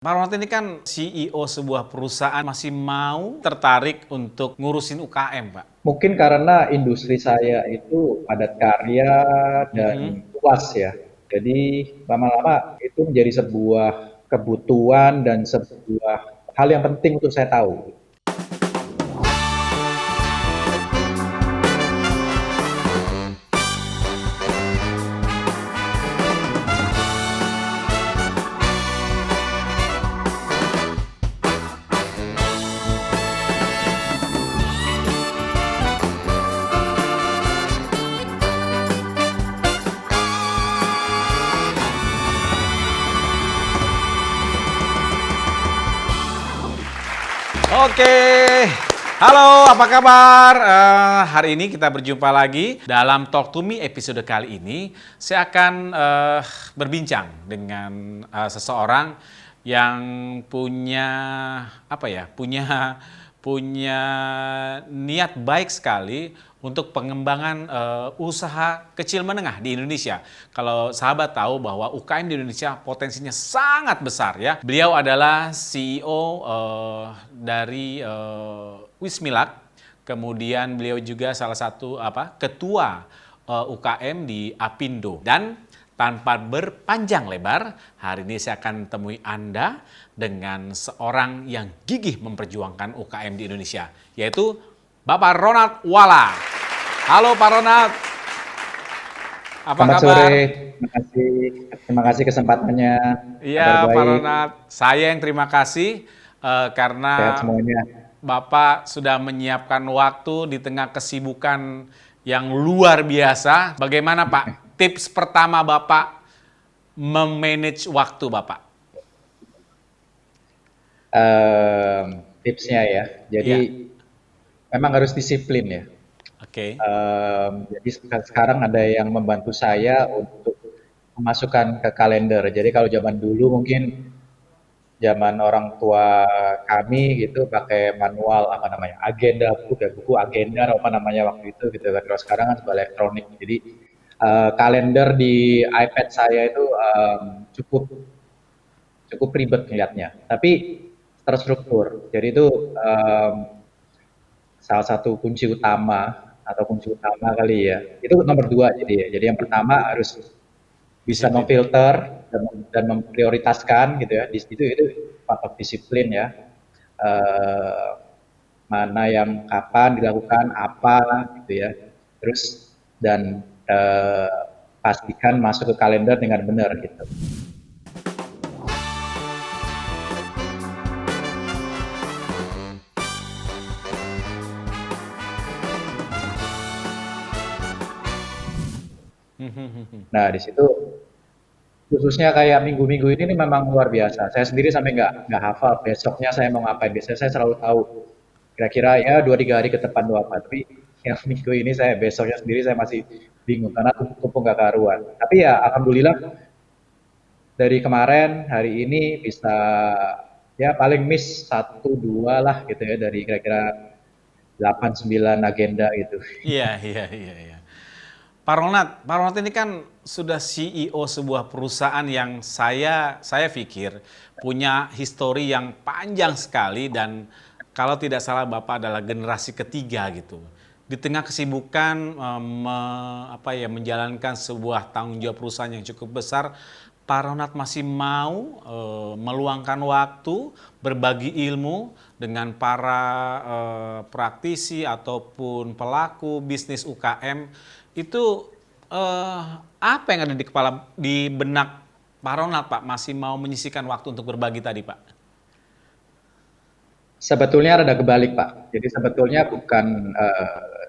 Pak Ronald ini kan CEO sebuah perusahaan masih mau tertarik untuk ngurusin UKM, Pak. Mungkin karena industri saya itu padat karya dan Mhm. luas ya. Jadi lama-lama itu menjadi sebuah kebutuhan dan sebuah hal yang penting untuk saya tahu. Oke, halo apa kabar? Hari ini kita berjumpa lagi dalam Talk to Me episode kali ini. Saya akan berbincang dengan seseorang yang punya punya niat baik sekali untuk pengembangan usaha kecil menengah di Indonesia. Kalau sahabat tahu bahwa UKM di Indonesia potensinya sangat besar ya. Beliau adalah CEO dari Wismilak. Kemudian beliau juga salah satu ketua UKM di Apindo. Dan tanpa berpanjang lebar, hari ini saya akan temui Anda dengan seorang yang gigih memperjuangkan UKM di Indonesia, yaitu Bapak Ronald Wala. Halo Pak Ronald, apa Selamat kabar? sore, terima kasih kesempatannya. Kabar Iya Pak baik, Ronald, saya yang terima kasih sehat karena semuanya. Bapak sudah menyiapkan waktu di tengah kesibukan yang luar biasa. Bagaimana Pak? Tips pertama Bapak memanage waktu Bapak? Tipsnya ya, jadi Iya, memang harus disiplin ya. oke. Jadi sekarang ada yang membantu saya untuk memasukkan ke kalender. Jadi kalau zaman dulu mungkin zaman orang tua kami gitu pakai manual apa namanya agenda buku agenda apa namanya waktu itu gitu kan. Kalau sekarang kan sudah elektronik. Jadi kalender di iPad saya itu cukup cukup ribet melihatnya. Tapi terstruktur. Jadi itu salah satu kunci utama atau kunci utama kali ya. Itu nomor dua jadi ya. Jadi yang pertama harus bisa Disiplin. memfilter dan memprioritaskan gitu ya. Di situ itu faktor disiplin ya. Eh, Mana yang kapan dilakukan apa gitu ya. Terus dan pastikan masuk ke kalender dengan benar gitu. Nah di situ khususnya kayak minggu-minggu ini nih memang luar biasa. Saya sendiri sampai nggak hafal besoknya saya mau ngapain. Biasanya saya selalu tahu kira-kira ya 2-3 hari ke depan tuh apa. Tapi yang minggu ini saya besoknya sendiri saya masih bingung karena tumpuk-tumpuk nggak karuan. Tapi ya alhamdulillah dari kemarin hari ini bisa ya paling miss satu dua lah gitu ya dari kira-kira 8-9 agenda gitu. Iya, iya, iya, iya. Pak Ronald ini kan sudah CEO sebuah perusahaan yang saya pikir punya histori yang panjang sekali dan kalau tidak salah Bapak adalah generasi ketiga gitu. Di tengah kesibukan menjalankan sebuah tanggung jawab perusahaan yang cukup besar, Pak Ronald masih mau meluangkan waktu berbagi ilmu dengan para praktisi ataupun pelaku bisnis UKM itu apa yang ada di benak Pak Ronald, Pak, masih mau menyisihkan waktu untuk berbagi tadi, Pak? Sebetulnya rada kebalik, Pak. Jadi sebetulnya bukan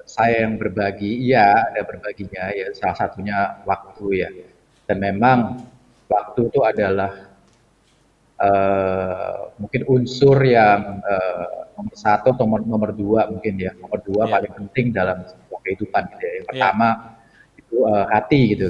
saya yang berbagi, iya ada berbaginya ya salah satunya waktu ya. Dan memang waktu itu adalah mungkin unsur yang nomor satu atau nomor dua mungkin ya. Nomor dua Iya, paling penting dalam sebuah kehidupan gitu ya. Yang iya. pertama itu hati gitu.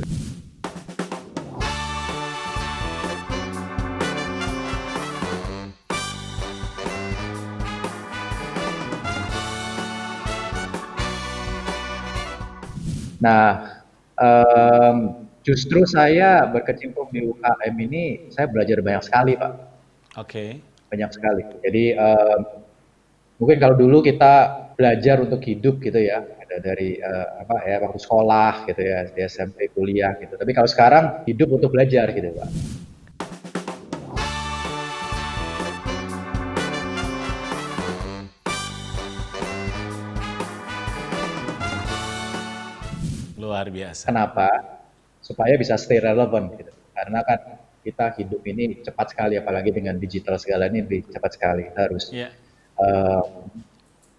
Nah, justru saya berkecimpung di UKM ini, saya belajar banyak sekali, Pak. Oke. banyak sekali. Jadi mungkin kalau dulu kita belajar untuk hidup gitu ya, ada dari apa ya waktu sekolah gitu ya, di SMP, kuliah gitu. Tapi kalau sekarang hidup untuk belajar gitu, Pak. Luar biasa. Kenapa? Supaya bisa stay relevant gitu. Karena kan kita hidup ini cepat sekali, apalagi dengan digital segala ini lebih cepat sekali. Kita harus Ya. eh,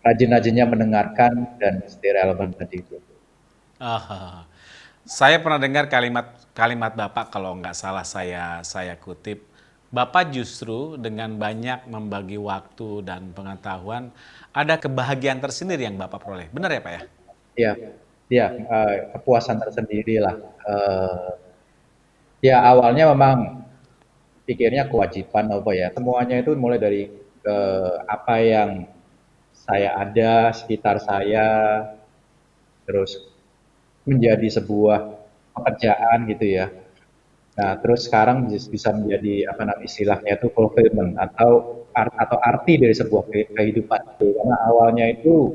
rajin-rajinnya mendengarkan dan stay relevant tadi itu. Ah, saya pernah dengar kalimat Bapak kalau nggak salah saya kutip. Bapak justru dengan banyak membagi waktu dan pengetahuan ada kebahagiaan tersendiri yang Bapak peroleh. Benar ya, Pak ya? Ya, ya kepuasan tersendiri lah. Ya awalnya memang pikirnya kewajiban apa ya. Semuanya itu mulai dari apa yang saya ada sekitar saya, terus menjadi sebuah pekerjaan gitu ya. Nah, terus sekarang bisa menjadi apa namanya istilahnya itu fulfillment atau arti dari sebuah kehidupan. Karena awalnya itu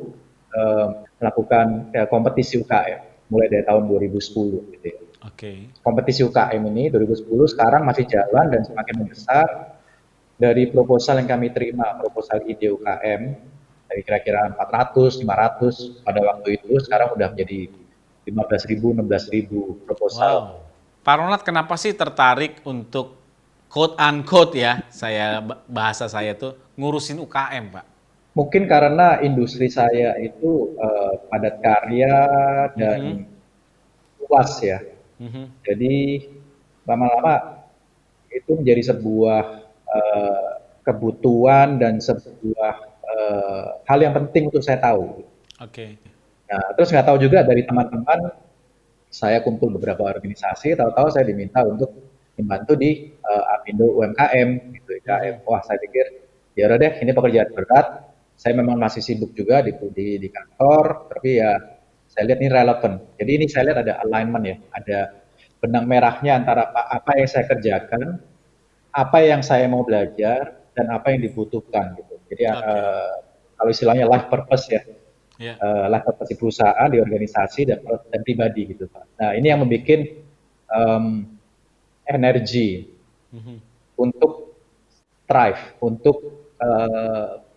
eh, melakukan kompetisi UKM mulai dari tahun 2010 gitu ya. Oke. Kompetisi UKM ini 2010 sekarang masih jalan dan semakin membesar. Dari proposal yang kami terima, proposal ide UKM dari kira-kira 400, 500 pada waktu itu sekarang sudah menjadi 15.000, 16.000 proposal. Wow. Pak Ronald, kenapa sih tertarik untuk quote unquote ya, bahasa saya tuh ngurusin UKM, Pak? Mungkin karena industri saya itu padat karya dan Mhm, luas ya. mhm, Jadi lama-lama itu menjadi sebuah eh, kebutuhan dan sebuah hal yang penting untuk saya tahu. oke. Nah, terus nggak tahu juga dari teman-teman, saya kumpul beberapa organisasi, tahu-tahu saya diminta untuk membantu di Apindo UMKM, gitu UMKM. Mhm, Wah, saya pikir ya udah deh, ini pekerjaan berat. Saya memang masih sibuk juga di kantor, tapi ya saya lihat ini relevan. Jadi ini saya lihat ada alignment ya, ada benang merahnya antara apa yang saya kerjakan, apa yang saya mau belajar, dan apa yang dibutuhkan gitu. Jadi oke. kalau istilahnya life purpose ya, Ya. life purpose di perusahaan, di organisasi, dan pribadi gitu Pak. Nah ini yang membuat energi Mhm, untuk thrive, untuk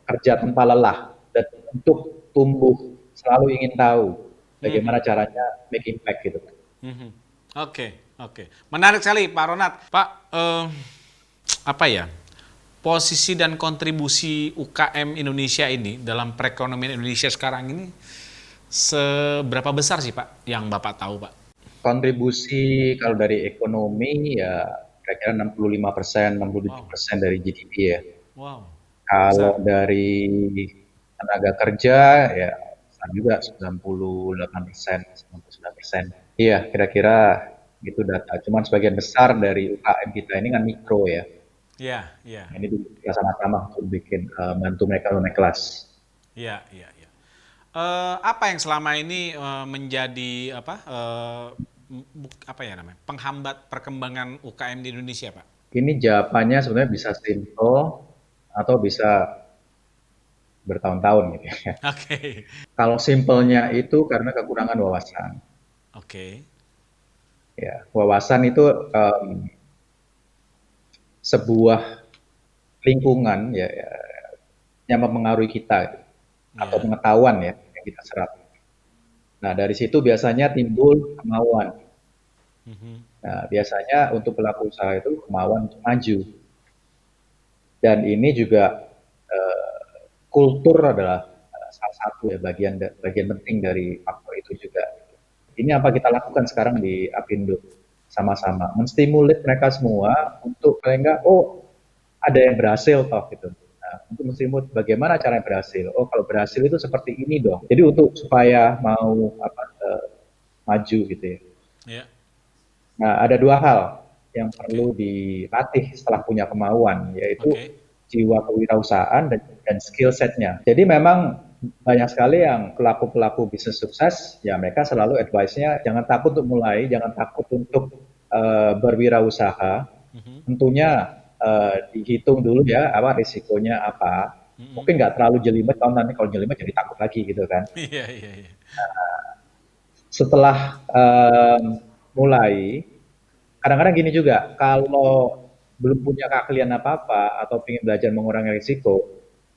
kerja tanpa lelah, dan untuk tumbuh, selalu ingin tahu bagaimana mhm, caranya make impact gitu. mhm. Oke, oke. Menarik sekali, Pak Ronald. Pak, apa ya? Posisi dan kontribusi UKM Indonesia ini dalam perekonomian Indonesia sekarang ini seberapa besar sih, Pak, yang Bapak tahu, Pak? Kontribusi kalau dari ekonomi ya kira-kira 65%, Wow, 67% dari GDP ya. wow, Kalau besar. dari tenaga kerja ya sama juga 98%, 99%. Iya, kira-kira gitu data. Cuman sebagian besar dari UKM kita ini kan mikro ya. Iya, iya, Ini kita sama-sama untuk bikin bantu mereka naik kelas. iya, iya, iya. Apa yang selama ini menjadi apa ya namanya penghambat perkembangan UKM di Indonesia, Pak? Ini jawabannya sebenarnya bisa simple atau bisa bertahun-tahun gitu ya. Oke, Kalau simpelnya itu karena kekurangan wawasan. oke, Ya, wawasan itu sebuah lingkungan ya, ya yang mempengaruhi kita atau ya, pengetahuan ya yang kita serap. Nah, dari situ biasanya timbul kemauan. mhm, Nah, biasanya untuk pelaku usaha itu kemauan untuk maju. Dan ini juga kultur adalah salah satu ya bagian penting dari faktor itu juga. Ini apa kita lakukan sekarang di Apindo sama-sama menstimulit mereka semua untuk paling enggak ada yang berhasil toh gitu. Nah, untuk menstimulit bagaimana cara yang berhasil. Oh, kalau berhasil itu seperti ini dong. Jadi untuk supaya mau maju gitu ya. ya, Nah, ada dua hal yang perlu oke, dilatih setelah punya kemauan, yaitu oke, jiwa kewirausahaan dan skill setnya. Jadi memang banyak sekali yang pelaku-pelaku bisnis sukses, ya mereka selalu advice-nya jangan takut untuk mulai, jangan takut untuk berwirausaha. mhm, Tentunya dihitung dulu ya, apa risikonya apa. Mm-mm. Mungkin nggak terlalu jelimet, kalau nanti kalau jelimet jadi takut lagi gitu kan. Iya, iya, iya. Setelah mulai, kadang-kadang gini juga, kalau belum punya keahlian apa-apa atau ingin belajar mengurangi risiko,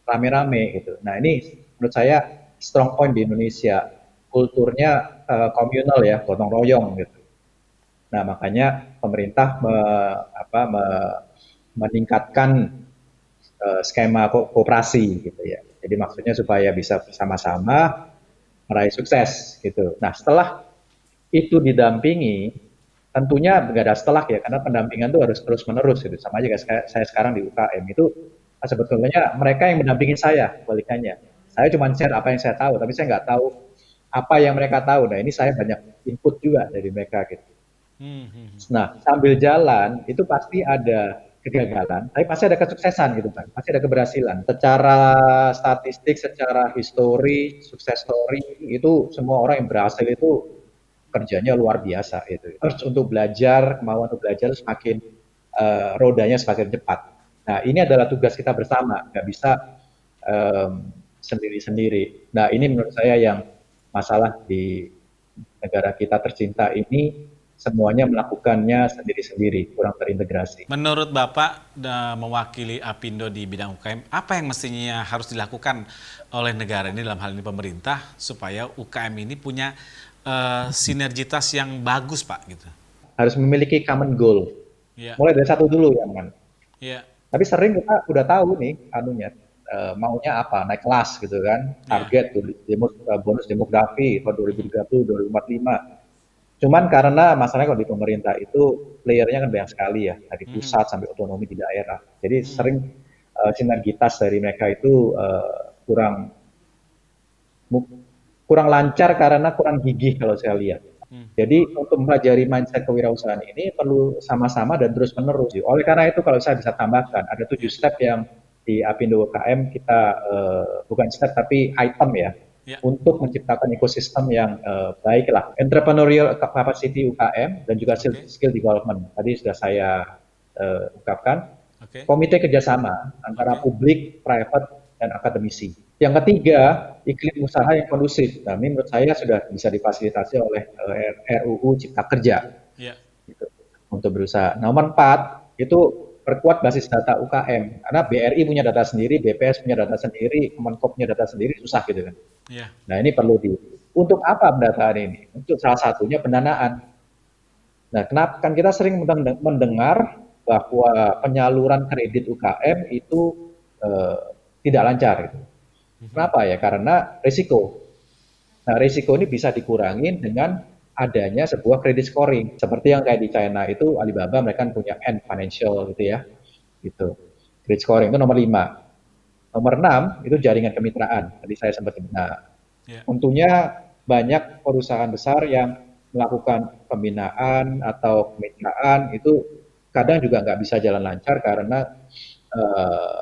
rame-rame gitu. Nah ini menurut saya strong point di Indonesia, kulturnya komunal ya, gotong royong gitu. Nah makanya pemerintah meningkatkan skema koperasi gitu ya. Jadi maksudnya supaya bisa bersama-sama meraih sukses gitu. Nah setelah itu didampingi, tentunya nggak ada setelah ya, karena pendampingan itu harus terus menerus gitu. Sama aja kayak saya sekarang di UKM itu sebetulnya mereka yang mendampingin saya, kebalikannya. Saya cuma share apa yang saya tahu, tapi saya nggak tahu apa yang mereka tahu. Nah ini saya banyak input juga dari mereka gitu. Hmm, hmm, hmm. Nah sambil jalan itu pasti ada kegagalan, tapi pasti ada kesuksesan gitu kan, pasti ada keberhasilan. Secara statistik, secara histori, sukses story itu semua orang yang berhasil itu kerjanya luar biasa itu. Terus untuk belajar, kemauan untuk belajar semakin rodanya semakin cepat. Nah ini adalah tugas kita bersama, nggak bisa sendiri-sendiri. Nah ini menurut saya yang masalah di negara kita tercinta ini semuanya melakukannya sendiri-sendiri, kurang terintegrasi. Menurut Bapak mewakili Apindo di bidang UKM, apa yang mestinya harus dilakukan oleh negara ini dalam hal ini pemerintah supaya UKM ini punya sinergitas yang bagus, Pak, gitu? Harus memiliki common goal. Iya, Mulai dari satu dulu ya, Man. iya, Tapi sering kita udah tahu nih anunya maunya apa, naik kelas gitu kan, iya. target tuh bonus demografi tahun 2030, 2045. Cuman karena masalahnya kalau di pemerintah itu playernya kan banyak sekali ya, dari Mhm, pusat sampai otonomi di daerah. Jadi mhm, sering sinergitas dari mereka itu kurang kurang lancar karena kurang gigih kalau saya lihat. mhm. Jadi untuk mempelajari mindset kewirausahaan ini perlu sama-sama dan terus menerus. Oleh karena itu kalau saya bisa tambahkan ada 7 step yang di Apindo UKM kita bukan step tapi item ya Ya, untuk menciptakan ekosistem yang baik lah. Entrepreneurial capacity UKM dan juga oke, skill development. Tadi sudah saya ungkapkan. oke, Komite kerjasama antara oke. publik, private, dan akademisi. Yang ketiga, iklim usaha yang kondusif. Nah, ini menurut saya sudah bisa difasilitasi oleh RUU Cipta Kerja Ya, gitu, untuk berusaha. Nomor 4, itu perkuat basis data UKM. Karena BRI punya data sendiri, BPS punya data sendiri, Kemenko punya data sendiri, susah gitu kan. ya. Nah, ini perlu untuk apa pendataan ini? Untuk salah satunya pendanaan. Nah, kenapa kan kita sering mendengar bahwa penyaluran kredit UKM itu eh, tidak lancar gitu. Mhm. Kenapa ya? Karena risiko. Nah, risiko ini bisa dikurangi dengan adanya sebuah credit scoring. Seperti yang kayak di China itu Alibaba mereka kan punya Ant Financial gitu ya. Gitu. Credit scoring itu nomor 5. Nomor 6 itu jaringan kemitraan. Tadi saya sempat sebut. Nah, Ya, tentunya banyak perusahaan besar yang melakukan pembinaan atau kemitraan itu kadang juga nggak bisa jalan lancar karena eh,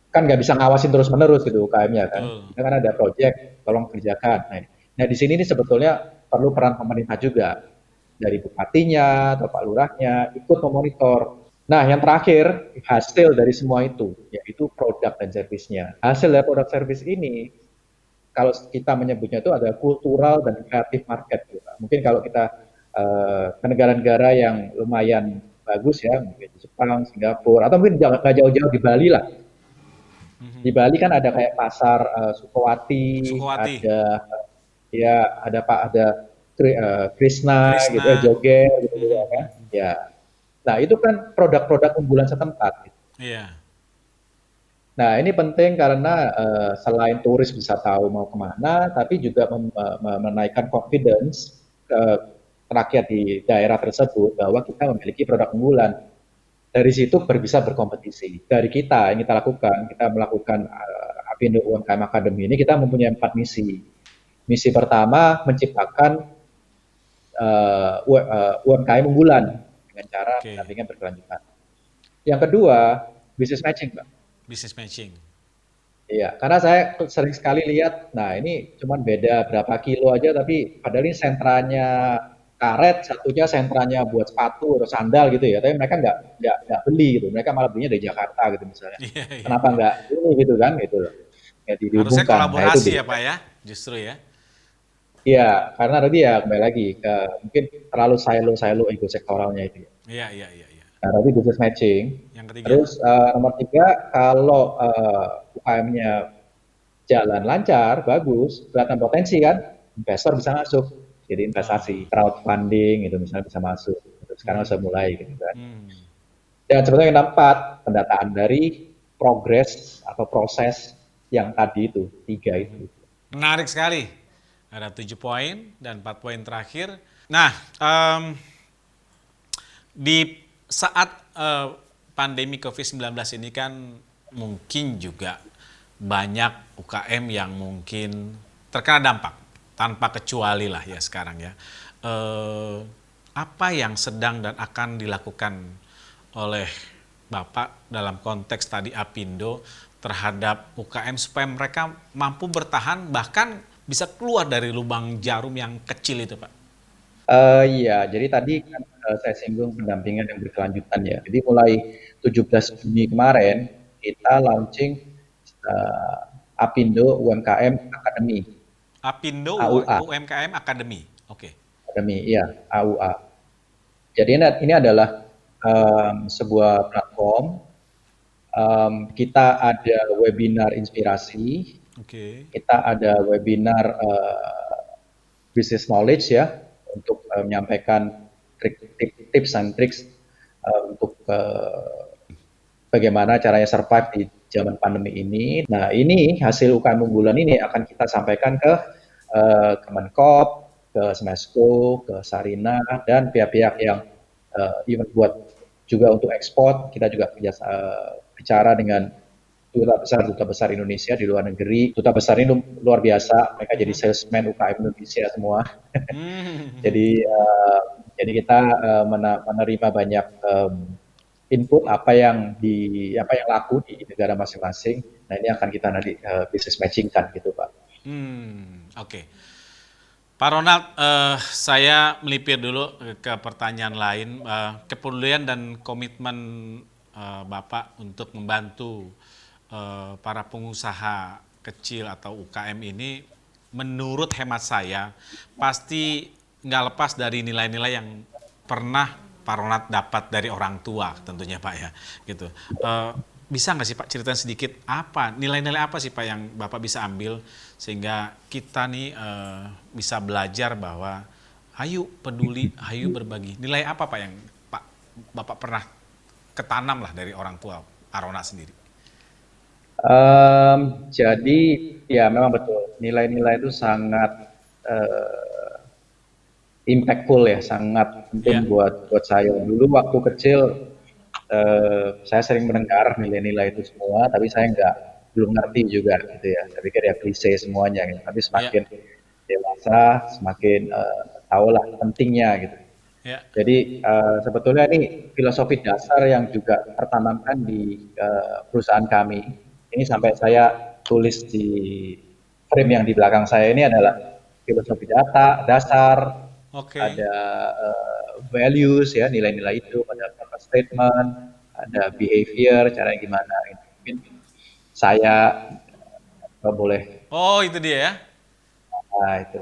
kan nggak bisa ngawasin terus menerus gitu UKM-nya kan. betul. Kita kan ada project, tolong kerjakan. Nah di sini ini sebetulnya perlu peran pemerintah juga dari bupatinya atau pak lurahnya ikut memonitor. Nah yang terakhir hasil dari semua itu yaitu produk dan servisnya. Hasil dari produk servis ini kalau kita menyebutnya itu ada kultural dan kreatif market. Gitu. Mungkin kalau kita ke negara-negara yang lumayan bagus ya, mungkin Jepang, Singapura, atau mungkin nggak jauh-jauh di Bali lah. Mhm. Di Bali kan ada kayak pasar Sukowati, Sukowati, ada ya ada Pak ada Krishna gitu ya, Krisna. Joget gitu, gitu Mhm, kan. mhm. Ya. Nah, itu kan produk-produk unggulan setempat. Gitu. Iya, Nah, ini penting karena selain turis bisa tahu mau kemana, tapi juga menaikkan confidence rakyat di daerah tersebut bahwa kita memiliki produk unggulan. Dari situ bisa berkompetisi. Dari kita yang kita lakukan, kita melakukan Apindo UMKM Academy ini kita mempunyai 4 misi. Misi pertama menciptakan UMKM unggulan dengan cara oke. pendampingan berkelanjutan. Yang kedua, business matching, Pak. Business matching. Iya, karena saya sering sekali lihat, nah ini cuman beda berapa kilo aja, tapi padahal ini sentranya karet, satunya sentranya buat sepatu atau sandal gitu ya. Tapi mereka nggak beli gitu. Mereka malah belinya dari Jakarta gitu misalnya. Iya, iya, Kenapa iya. nggak ini gitu kan gitu loh. Ya Harusnya dihubungkan. Nah itu kolaborasi ya beda. Pak ya, justru ya. Iya, karena tadi ya kembali lagi ke mungkin terlalu silo ego sektoralnya itu ya. Iya, iya, iya, iya. Nah, tadi business matching. Yang ketiga, Terus nomor tiga, kalau UKM-nya jalan lancar, bagus, kelihatan potensi kan, investor bisa masuk. Jadi investasi, ah, crowdfunding itu misalnya bisa masuk. Sekarang sudah hmm, mulai gitu kan. hmm. Dan sebetulnya yang keempat, pendataan dari progres atau proses yang tadi itu, tiga itu. Menarik sekali. Ada 7 poin dan 4 poin terakhir. Nah, di saat pandemi COVID-19 ini kan mungkin juga banyak UKM yang mungkin terkena dampak tanpa kecuali lah ya sekarang ya. Apa yang sedang dan akan dilakukan oleh Bapak dalam konteks tadi Apindo terhadap UKM supaya mereka mampu bertahan bahkan bisa keluar dari lubang jarum yang kecil itu, Pak? Iya, jadi tadi kan saya singgung pendampingan yang berkelanjutan ya. Jadi mulai 17 Juni kemarin kita launching eh, Apindo UMKM Academy, Apindo AUA, UMKM Academy. Oke. Academy, iya AUA. Jadi ini adalah sebuah platform. Kita ada webinar inspirasi, Oke. kita ada webinar business knowledge ya untuk menyampaikan tips and tricks untuk bagaimana caranya survive di zaman pandemi ini. Nah, ini hasil UKM unggulan ini akan kita sampaikan ke Kemenkop, ke Smesco, ke Sarina, dan pihak-pihak yang even buat juga untuk ekspor. Kita juga bicara dengan duta besar Indonesia di luar negeri. Duta besar ini luar biasa, mereka jadi salesman UKM Indonesia semua. Hmm. Jadi kita menerima banyak input apa yang laku di negara masing-masing. Nah ini akan kita nanti business matching kan gitu Pak. Oke. Pak Ronald, saya melipir dulu ke pertanyaan lain. Kepedulian dan komitmen Bapak untuk membantu para pengusaha kecil atau UKM ini, menurut hemat saya, pasti nggak lepas dari nilai-nilai yang pernah Pak Ronald dapat dari orang tua tentunya Pak ya. Gitu. Bisa nggak sih Pak ceritain sedikit apa nilai-nilai apa sih Pak yang Bapak bisa ambil sehingga kita nih bisa belajar bahwa ayo peduli, ayo berbagi. Nilai apa Pak yang Bapak pernah ketanam lah dari orang tua Arona sendiri? Jadi ya memang betul nilai-nilai itu sangat impactful ya, sangat Ya. penting buat saya. Dulu waktu kecil saya sering mendengar nilai-nilai itu semua, tapi saya belum ngerti juga gitu ya. Saya pikir ya klise semuanya gitu. Tapi Ya. semakin dewasa, semakin tahulah pentingnya gitu. Ya. Jadi sebetulnya ini filosofi dasar yang juga tertanamkan di perusahaan kami. Ini sampai saya tulis di frame yang di belakang saya ini adalah filosofi dasar, Oke. ada values ya nilai-nilai itu, ada purpose statement, ada behavior, caranya gimana. Mungkin saya boleh, Oh, itu dia ya. nah itu.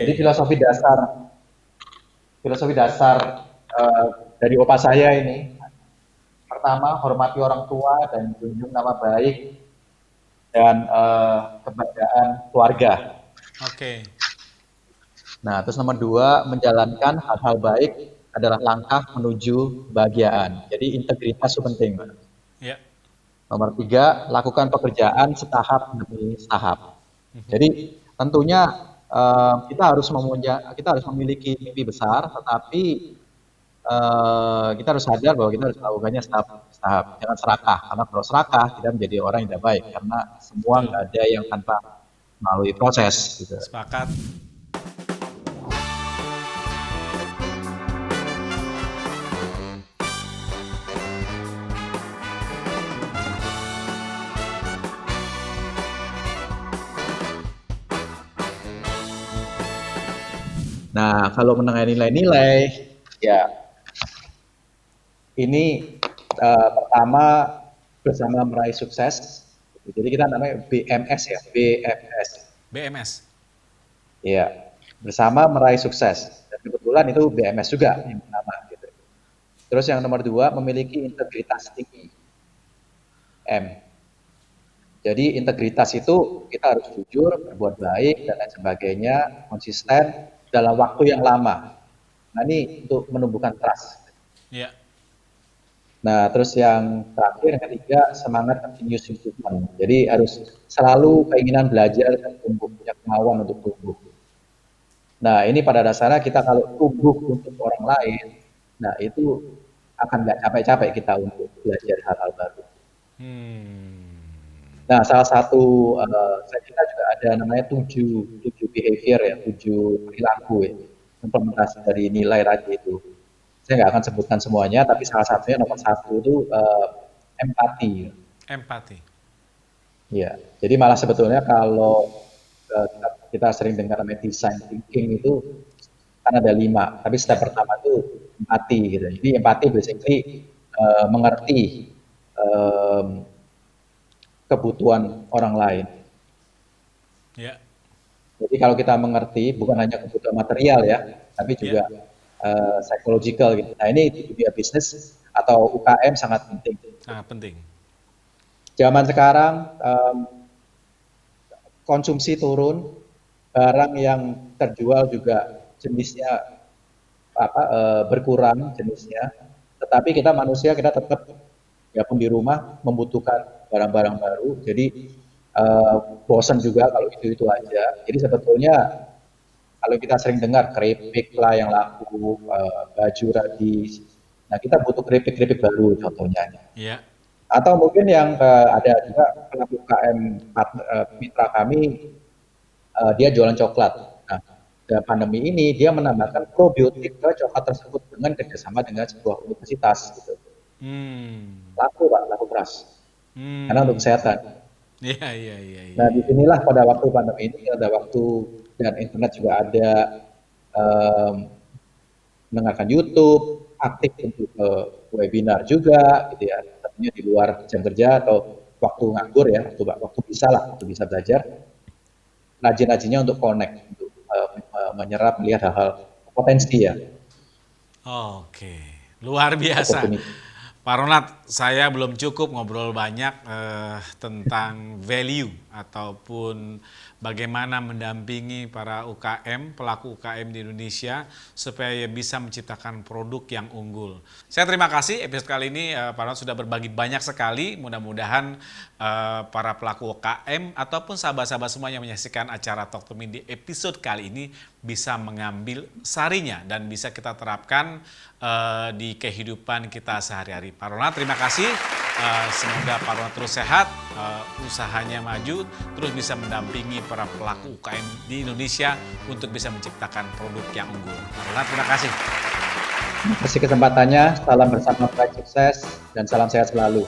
Jadi Oke. filosofi dasar dari opa saya ini, pertama hormati orang tua dan junjung nama baik dan kebahagiaan keluarga. Oke. Nah, terus nomor dua, menjalankan hal-hal baik adalah langkah menuju kebahagiaan. Jadi integritas itu penting. Ya. Nomor tiga, lakukan pekerjaan setahap demi setahap. Jadi tentunya kita harus memiliki mimpi besar, tetapi kita harus sadar bahwa kita harus melakukannya setahap. Jangan serakah, karena kalau serakah kita menjadi orang yang tidak baik, karena semua Betul. nggak ada yang tanpa melalui proses. Gitu. Sepakat. Nah, kalau mengenai nilai-nilai, ya ini pertama bersama meraih sukses. Jadi kita namanya BMS ya, BMS. BMS. Ya, bersama meraih sukses. Dan kebetulan itu BMS juga yang pertama. Gitu. Terus yang nomor dua, memiliki integritas tinggi. M. Jadi integritas itu kita harus jujur, berbuat baik, dan lain sebagainya, konsisten dalam waktu yang lama. Nah ini untuk menumbuhkan trust. Ya. Nah terus yang terakhir, yang ketiga, semangat continuous improvement. Jadi harus selalu keinginan belajar dan tumbuh, punya kemauan untuk tumbuh. Nah ini pada dasarnya kita kalau tumbuh untuk orang lain, nah itu akan nggak capek-capek kita untuk belajar hal-hal baru. Hmm. Nah, salah satu saya kira juga ada namanya tujuh behavior ya, tujuh perilaku ya, implementasi dari nilai tadi itu. Saya nggak akan sebutkan semuanya, tapi salah satunya nomor satu itu empati. Empati. Ya, jadi malah sebetulnya kalau kita sering dengar namanya design thinking itu kan ada 5, tapi step Ya. pertama itu empati gitu. Jadi empati basically mengerti um, kebutuhan orang lain. Ya. Jadi kalau kita mengerti bukan hanya kebutuhan material ya, tapi Ya. juga psychological gitu. Nah ini di dunia bisnis atau UKM sangat penting. Sangat penting. Zaman sekarang konsumsi turun, barang yang terjual juga jenisnya berkurang jenisnya, tetapi kita manusia kita tetap ya pun di rumah membutuhkan barang-barang baru, jadi bosan juga kalau itu aja. Jadi sebetulnya kalau kita sering dengar keripik lah yang laku, baju radis, nah kita butuh keripik-keripik baru contohnya. Ya. Atau mungkin yang ada juga pelaku UKM mitra kami, dia jualan coklat. Nah, dalam pandemi ini dia menambahkan probiotik ke coklat tersebut dengan kerjasama dengan sebuah universitas. Gitu. Hmm. Laku Pak, laku keras. Karena untuk Hmm. kesehatan. Iya, iya, iya, iya. Nah, disinilah pada waktu pandemi ini, ada waktu dan internet juga ada, um, mendengarkan YouTube, aktif untuk webinar juga, gitu ya. Tentunya di luar jam kerja atau waktu nganggur ya, waktu bisa lah, waktu bisa belajar. Rajin-rajinnya untuk connect, untuk menyerap, melihat hal-hal potensi ya, Oke, luar biasa. opportunity. Pak Ronald, saya belum cukup ngobrol banyak tentang value ataupun bagaimana mendampingi para UKM, pelaku UKM di Indonesia supaya bisa menciptakan produk yang unggul. Saya terima kasih episode kali ini Pak Ronald sudah berbagi banyak sekali. Mudah-mudahan para pelaku UKM ataupun sahabat-sahabat semua yang menyaksikan acara Talk to Me di episode kali ini bisa mengambil sarinya dan bisa kita terapkan di kehidupan kita sehari-hari. Pak Ronald, terima kasih. Semoga Pak Ronald terus sehat, usahanya maju, terus bisa mendampingi para pelaku UKM di Indonesia untuk bisa menciptakan produk yang unggul. Pak Ronald, terima kasih. Terima kasih kesempatannya, salam bersama baik sukses, dan salam sehat selalu.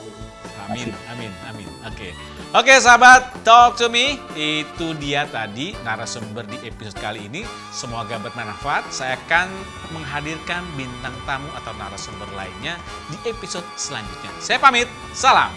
Amin, amin, amin. Oke. Oke sahabat, Talk to Me, itu dia tadi narasumber di episode kali ini. Semoga bermanfaat. Saya akan menghadirkan bintang tamu atau narasumber lainnya di episode selanjutnya. Saya pamit, salam.